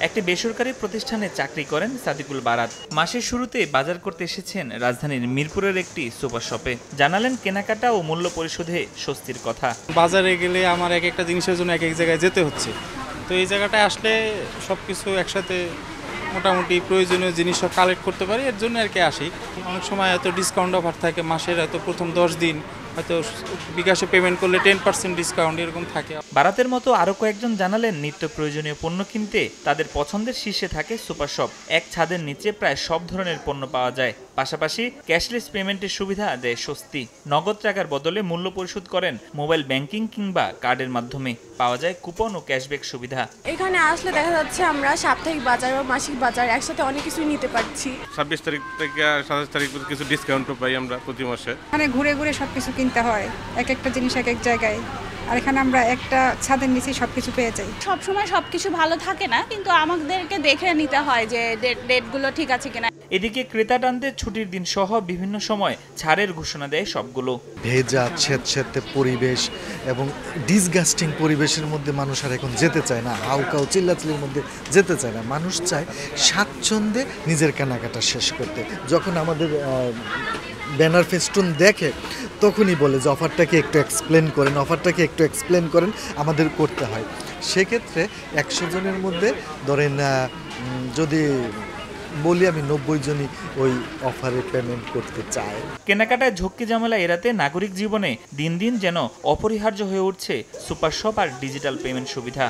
একটি বেসরকারি প্রতিষ্ঠানে চাকরি করেন সাদিকুল বারাত। মাসের শুরুতে বাজার করতে এসেছেন রাজধানীর মিরপুরের একটি সুপার শপে। জানালেন কেনাকাটা ও মূল্য পরিশোধে স্বস্তির কথা। বাজারে গেলে আমার এক একটা জিনিসের জন্য এক এক জায়গায় যেতে হচ্ছে, তো এই জায়গাটায় আসলে সবকিছু একসাথে মোটামুটি প্রয়োজনীয় জিনিস সব কালেক্ট করতে পারি, এর জন্য আর কি আসি। অনেক সময় এত ডিসকাউন্ট অফার থাকে, মাসের এত প্রথম 10 দিন হয়তো বিকাশে পেমেন্ট করলে 10% ডিসকাউন্ট এরকম থাকে। বারাতের মতো আরও কয়েকজন জানালেন নিত্য প্রয়োজনীয় পণ্য কিনতে তাদের পছন্দের শীর্ষে থাকে সুপার শপ। এক ছাদের নিচে প্রায় সব ধরনের পণ্য পাওয়া যায়, পাশাপাশি ক্যাশলেস পেমেন্টের সুবিধা দেয় স্বস্তি। নগদ টাকার বদলে মূল্য পরিশোধ করেন মোবাইল ব্যাংকিং কিংবা কার্ডের মাধ্যমে। পাওয়া যায় কুপন ও ক্যাশব্যাক সুবিধা। এখানে আসলে দেখা যাচ্ছে আমরা সাপ্তাহিক বাজার ও মাসিক বাজার একসাথে অনেক কিছু নিতে পারছি। 26 তারিখ থেকে 27 তারিখ কিছু ডিসকাউন্টও পাই আমরা প্রতি মাসে। এখানে ঘুরে ঘুরে সবকিছু কিনতে হয়, এক একটা জিনিস এক এক জায়গায়, আর এখানে আমরা একটা ছাদের নিচে সবকিছু পেয়ে যাই। সবসময় সবকিছু ভালো থাকে না, কিন্তু আমাদেরকে দেখে নিতে হয় যে ডেটগুলো ঠিক আছে কিনা। এদিকে ক্রেতা টানতে ছুটির দিন সহ বিভিন্ন সময় ছাড়ের ঘোষণা দেয় সবগুলো। ভেজা স্যাঁতস্যাঁতে পরিবেশ এবং ডিসগাস্টিং পরিবেশের মধ্যে মানুষ আর এখন যেতে চায় না, হাউকাউ চিল্লাচিল্লির মধ্যে যেতে চায় না। মানুষ চায় স্বাচ্ছন্দ্যে নিজের কেনাকাটা শেষ করতে। যখন আমাদের ব্যানার ফেস্টুন দেখে তখনই বলে যে অফারটাকে একটু এক্সপ্লেন করেন, আমাদের করতে হয়। সেক্ষেত্রে 100 জনের মধ্যে ধরেন যদি বলি আমি 90 জনই ওই অফারে পেমেন্ট করতে চায়। কেনাকাটায় ঝক্কি ঝামেলা এড়াতে নাগরিক জীবনে দিন দিন যেন অপরিহার্য হয়ে উঠছে সুপার শপ আর ডিজিটাল পেমেন্ট সুবিধা।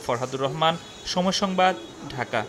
ফরহাদুর রহমান, সময় সংবাদ, ঢাকা।